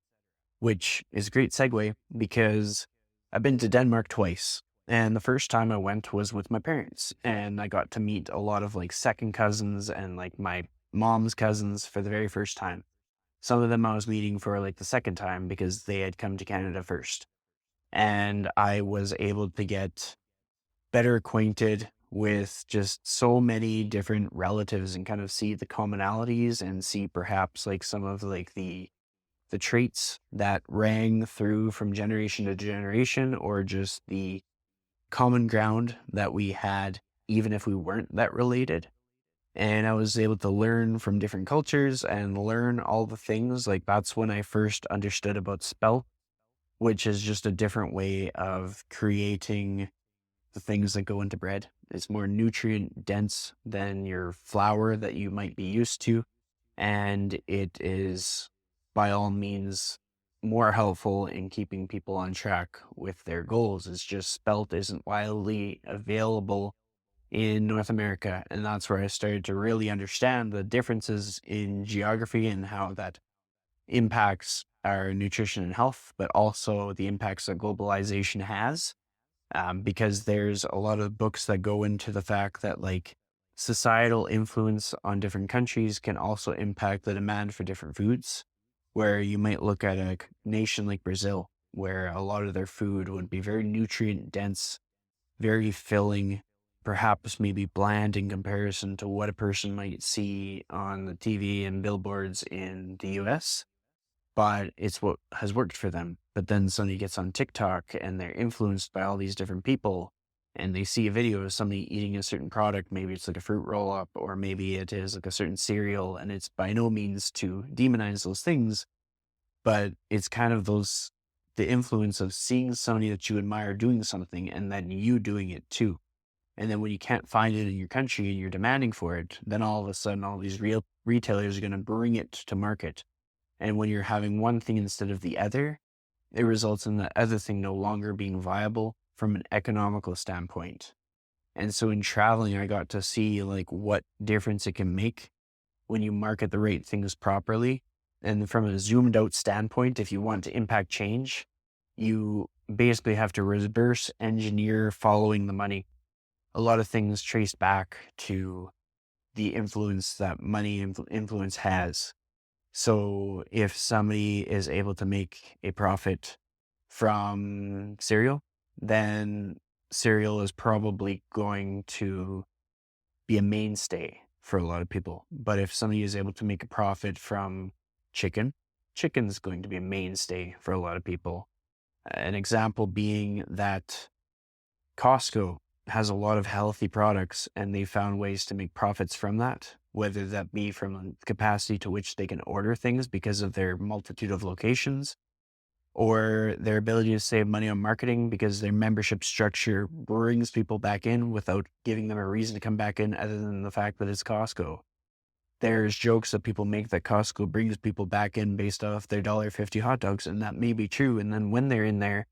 Which is a great segue because I've been to Denmark twice. And the first time I went was with my parents, and I got to meet a lot of like second cousins and like my mom's cousins for the very first time. Some of them I was meeting for like the second time because they had come to Canada first. And I was able to get better acquainted with just so many different relatives and kind of see the commonalities and see perhaps like some of like the traits that rang through from generation to generation, or just the common ground that we had, even if we weren't that related. And I was able to learn from different cultures and learn all the things. Like that's when I first understood about spelt, which is just a different way of creating the things that go into bread. It's more nutrient dense than your flour that you might be used to. And it is by all means more helpful in keeping people on track with their goals. It's just spelt isn't widely available in North America. And that's where I started to really understand the differences in geography and how that impacts our nutrition and health, but also the impacts that globalization has. Because there's a lot of books that go into the fact that like societal influence on different countries can also impact the demand for different foods, where you might look at a nation like Brazil, where a lot of their food would be very nutrient dense, very filling, perhaps maybe bland in comparison to what a person might see on the TV and billboards in the US, but it's what has worked for them. But then somebody gets on TikTok and they're influenced by all these different people and they see a video of somebody eating a certain product. Maybe it's like a fruit roll up, or maybe it is like a certain cereal. And it's by no means to demonize those things, but it's kind of the influence of seeing somebody that you admire doing something and then you doing it too. And then when you can't find it in your country and you're demanding for it, then all of a sudden all these real retailers are going to bring it to market. And when you're having one thing instead of the other, it results in the other thing no longer being viable from an economical standpoint. And so in traveling, I got to see like what difference it can make when you market the right things properly. And from a zoomed out standpoint, if you want to impact change, you basically have to reverse engineer following the money. A lot of things trace back to the influence that money influence has. So if somebody is able to make a profit from cereal, then cereal is probably going to be a mainstay for a lot of people. But if somebody is able to make a profit from chicken, chicken is going to be a mainstay for a lot of people. An example being that Costco has a lot of healthy products and they found ways to make profits from that, whether that be from the capacity to which they can order things because of their multitude of locations, or their ability to save money on marketing because their membership structure brings people back in without giving them a reason to come back in other than the fact that it's Costco. There's jokes that people make that Costco brings people back in based off their $1.50 hot dogs, and that may be true. And then when they're in there,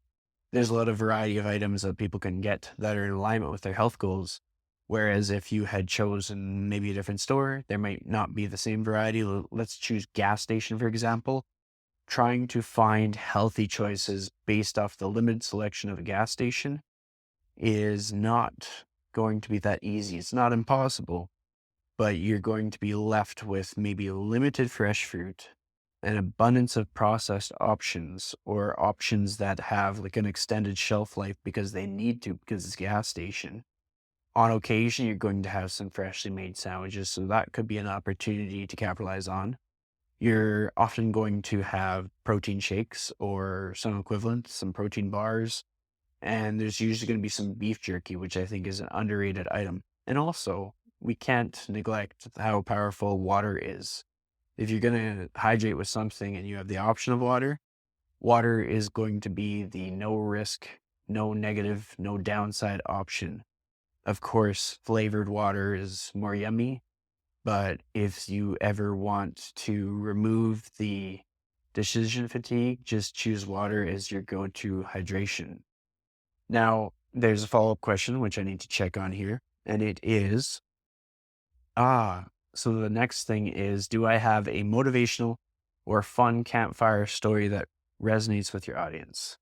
there's a lot of variety of items that people can get that are in alignment with their health goals. Whereas if you had chosen maybe a different store, there might not be the same variety. Let's choose gas station, for example. Trying to find healthy choices based off the limited selection of a gas station is not going to be that easy. It's not impossible, but you're going to be left with maybe limited fresh fruit, an abundance of processed options, or options that have like an extended shelf life because they need to, because it's a gas station. On occasion, you're going to have some freshly made sandwiches, so that could be an opportunity to capitalize on. You're often going to have protein shakes or some equivalent, some protein bars, and there's usually going to be some beef jerky, which I think is an underrated item. And also, we can't neglect how powerful water is. If you're going to hydrate with something and you have the option of water, water is going to be the no risk, no negative, no downside option. Of course, flavored water is more yummy, but if you ever want to remove the decision fatigue, just choose water as your go-to hydration. Now, there's a follow-up question, which I need to check on here, and it is, so the next thing is, do I have a motivational or fun campfire story that resonates with your audience?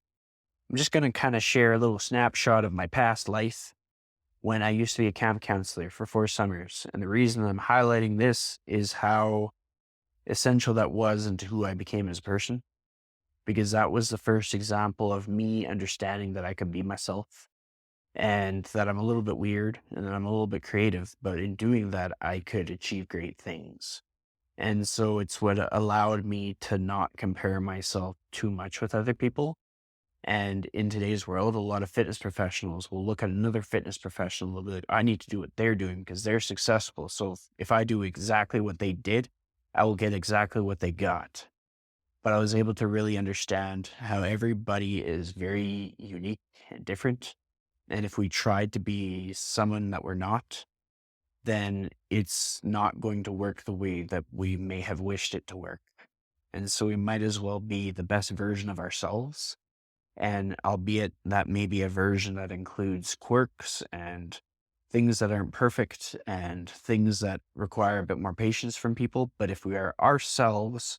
I'm just going to kind of share a little snapshot of my past life when I used to be a camp counselor for 4 summers. And the reason I'm highlighting this is how essential that was into who I became as a person, because that was the first example of me understanding that I could be myself and that I'm a little bit weird and that I'm a little bit creative, but in doing that, I could achieve great things. And so it's what allowed me to not compare myself too much with other people. And in today's world, a lot of fitness professionals will look at another fitness professional and they'll be like, I need to do what they're doing because they're successful. So if I do exactly what they did, I will get exactly what they got. But I was able to really understand how everybody is very unique and different. And if we tried to be someone that we're not, then it's not going to work the way that we may have wished it to work. And so we might as well be the best version of ourselves. And albeit that may be a version that includes quirks and things that aren't perfect and things that require a bit more patience from people. But if we are ourselves,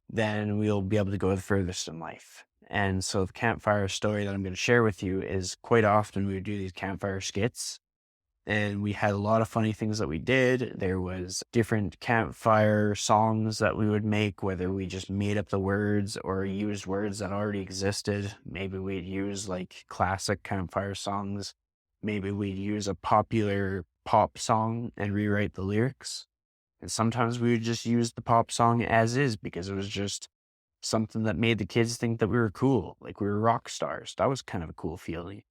then we'll be able to go the furthest in life. And so the campfire story that I'm going to share with you is quite often we would do these campfire skits. And we had a lot of funny things that we did. There was different campfire songs that we would make, whether we just made up the words or used words that already existed. Maybe we'd use like classic campfire songs. Maybe we'd use a popular pop song and rewrite the lyrics. And sometimes we would just use the pop song as is because it was just something that made the kids think that we were cool, like we were rock stars. That was kind of a cool feeling.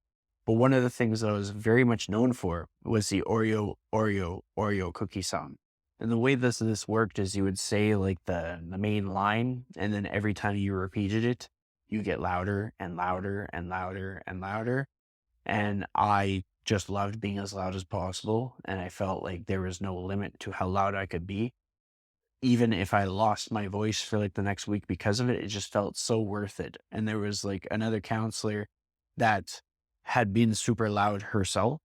But one of the things that I was very much known for was the Oreo, Oreo, Oreo cookie song. And the way this worked is you would say like the main line, and then every time you repeated it, you get louder and louder and louder and louder. And I just loved being as loud as possible. And I felt like there was no limit to how loud I could be. Even if I lost my voice for like the next week because of it, it just felt so worth it. And there was like another counselor that had been super loud herself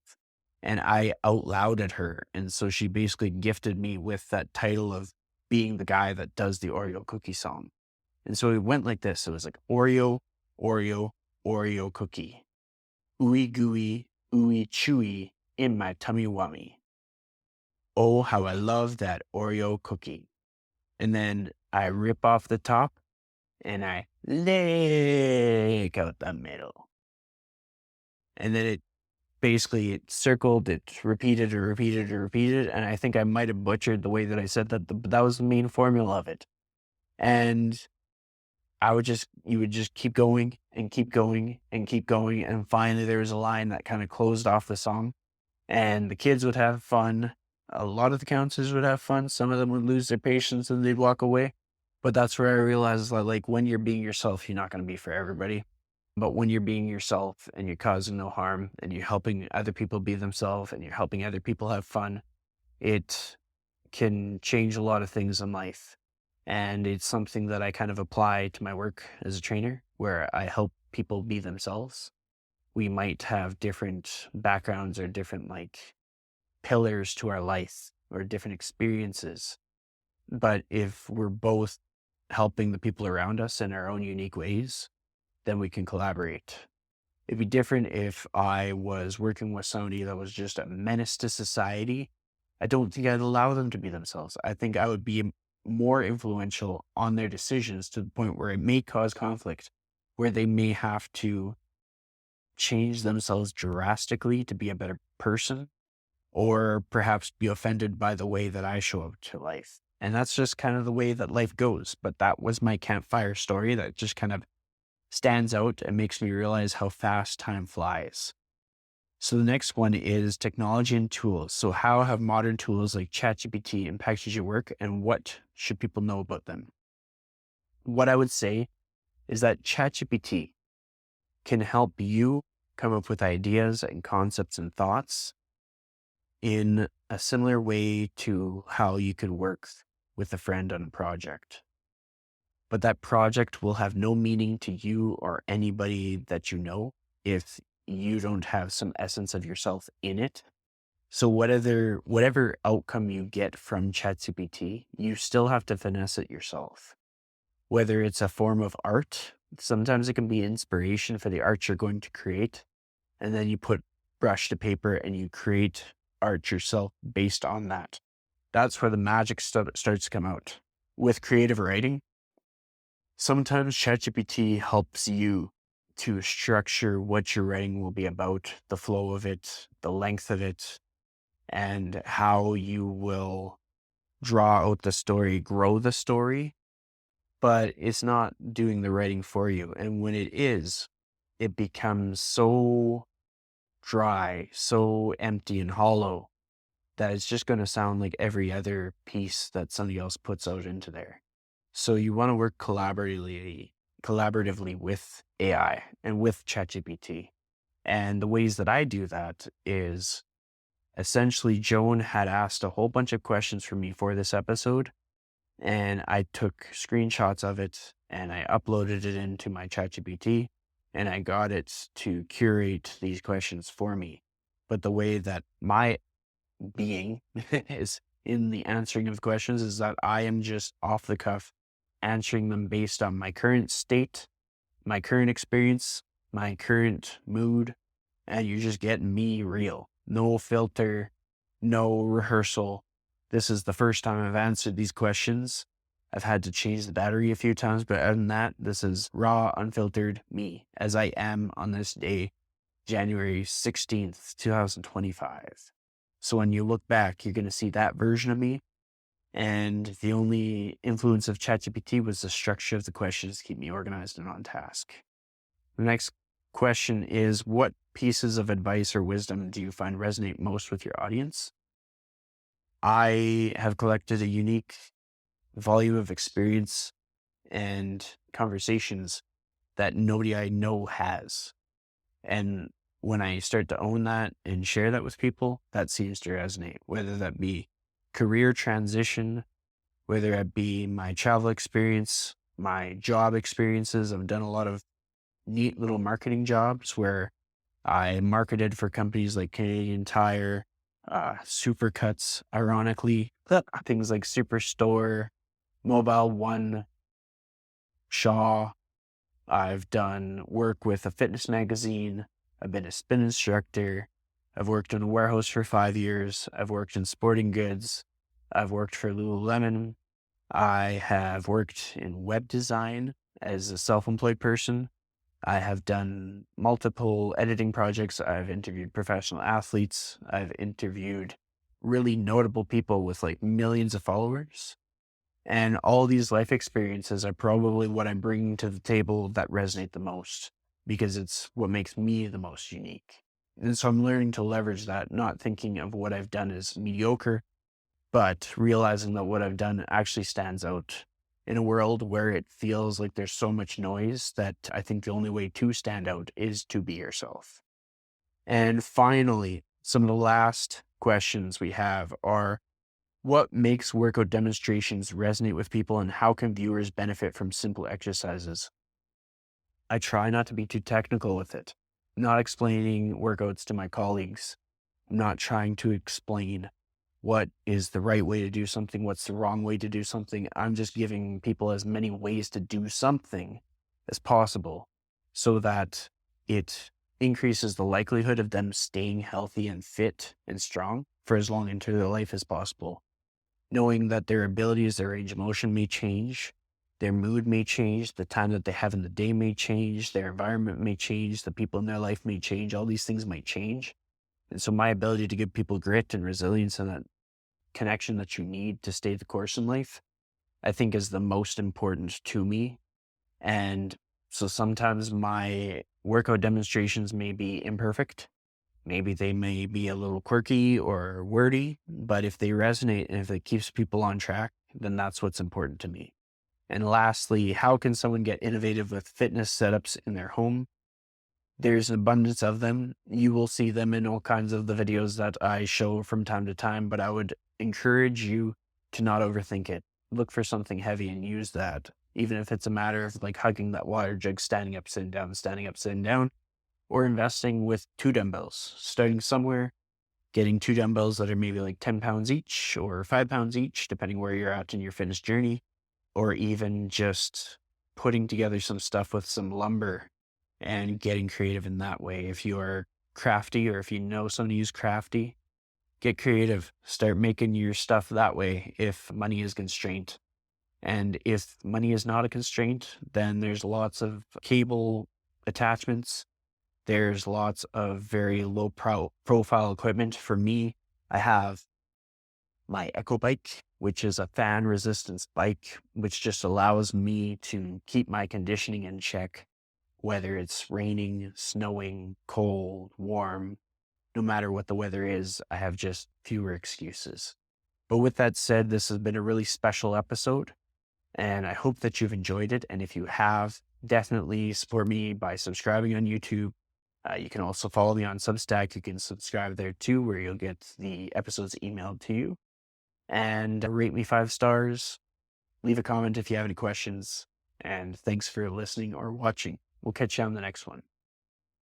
and I out louded her. And so she basically gifted me with that title of being the guy that does the Oreo cookie song. And so it went like this. It was like Oreo, Oreo, Oreo cookie. Ooey gooey, ooey chewy in my tummy wummy. Oh, how I love that Oreo cookie. And then I rip off the top and I lick out the middle. And then it circled, it repeated and repeated and repeated. And I think I might have butchered the way that I said that, but that was the main formula of it. And you would just keep going and keep going and keep going. And finally there was a line that kind of closed off the song, and the kids would have fun. A lot of the counselors would have fun. Some of them would lose their patience and they'd walk away. But that's where I realized that, like, when you're being yourself, you're not going to be for everybody. But when you're being yourself and you're causing no harm and you're helping other people be themselves and you're helping other people have fun, it can change a lot of things in life. And it's something that I kind of apply to my work as a trainer, where I help people be themselves. We might have different backgrounds or different like pillars to our life or different experiences. But if we're both helping the people around us in our own unique ways, then we can collaborate. It'd be different if I was working with somebody that was just a menace to society. I don't think I'd allow them to be themselves. I think I would be more influential on their decisions to the point where it may cause conflict, where they may have to change themselves drastically to be a better person, or perhaps be offended by the way that I show up to life. And that's just kind of the way that life goes. But that was my campfire story that just kind of stands out and makes me realize how fast time flies. So the next one is technology and tools. So how have modern tools like ChatGPT impacted your work, and what should people know about them? What I would say is that ChatGPT can help you come up with ideas and concepts and thoughts in a similar way to how you could work with a friend on a project. But that project will have no meaning to you or anybody that you know if you don't have some essence of yourself in it. So whatever outcome you get from ChatGPT, you still have to finesse it yourself. Whether it's a form of art, sometimes it can be inspiration for the art you're going to create. And then you put brush to paper and you create art yourself based on that. That's where the magic starts to come out. With creative writing, sometimes ChatGPT helps you to structure what your writing will be about, the flow of it, the length of it, and how you will draw out the story, grow the story. But it's not doing the writing for you. And when it is, it becomes so dry, so empty and hollow that it's just going to sound like every other piece that somebody else puts out into there. So you want to work collaboratively with AI and with ChatGPT. And the ways that I do that is essentially Joan had asked a whole bunch of questions from me for this episode, and I took screenshots of it and I uploaded it into my ChatGPT, and I got it to curate these questions for me. But the way that my being is in the answering of questions is that I am just off the cuff answering them based on my current state, my current experience, my current mood, and you're just getting me real. No filter, no rehearsal. This is the first time I've answered these questions. I've had to change the battery a few times, but other than that, this is raw, unfiltered me as I am on this day, January 16th, 2025. So when you look back, you're going to see that version of me. And the only influence of ChatGPT was the structure of the questions to keep me organized and on task. The next question is, what pieces of advice or wisdom do you find resonate most with your audience? I have collected a unique volume of experience and conversations that nobody I know has. And when I start to own that and share that with people, that seems to resonate, whether that be career transition, whether it be my travel experience, my job experiences. I've done a lot of neat little marketing jobs where I marketed for companies like Canadian Tire, Supercuts, ironically, things like Superstore, Mobile One, Shaw. I've done work with a fitness magazine. I've been a spin instructor. I've worked in a warehouse for 5 years. I've worked in sporting goods. I've worked for Lululemon. I have worked in web design as a self-employed person. I have done multiple editing projects. I've interviewed professional athletes. I've interviewed really notable people with like millions of followers. And all these life experiences are probably what I'm bringing to the table that resonate the most because it's what makes me the most unique. And so I'm learning to leverage that, not thinking of what I've done as mediocre, but realizing that what I've done actually stands out in a world where it feels like there's so much noise that I think the only way to stand out is to be yourself. And finally, some of the last questions we have are, what makes workout demonstrations resonate with people and how can viewers benefit from simple exercises? I try not to be too technical with it. I'm not explaining workouts to my colleagues. I'm not trying to explain what is the right way to do something, what's the wrong way to do something. I'm just giving people as many ways to do something as possible so that it increases the likelihood of them staying healthy and fit and strong for as long into their life as possible. Knowing that their abilities, their range of motion may change, their mood may change, the time that they have in the day may change, their environment may change, the people in their life may change, all these things might change. And so my ability to give people grit and resilience and that connection that you need to stay the course in life, I think is the most important to me. And so sometimes my workout demonstrations may be imperfect. Maybe they may be a little quirky or wordy, but if they resonate and if it keeps people on track, then that's what's important to me. And lastly, how can someone get innovative with fitness setups in their home? There's an abundance of them. You will see them in all kinds of the videos that I show from time to time, but I would encourage you to not overthink it. Look for something heavy and use that. Even if it's a matter of like hugging that water jug, standing up, sitting down, or investing with 2 dumbbells, starting somewhere, getting 2 dumbbells that are maybe like 10 pounds each or 5 pounds each, depending where you're at in your fitness journey, or even just putting together some stuff with some lumber and getting creative in that way. If you are crafty or if you know somebody who's crafty, get creative. Start making your stuff that way if money is constraint. And if money is not a constraint, then there's lots of cable attachments. There's lots of very low profile equipment. For me, I have my Echo bike, which is a fan resistance bike, which just allows me to keep my conditioning in check, whether it's raining, snowing, cold, warm, no matter what the weather is, I have just fewer excuses. But with that said, this has been a really special episode, and I hope that you've enjoyed it. And if you have, definitely support me by subscribing on YouTube. You can also follow me on Substack. You can subscribe there too, where you'll get the episodes emailed to you. And rate me 5 stars. Leave a comment if you have any questions. And thanks for listening or watching. We'll catch you on the next one.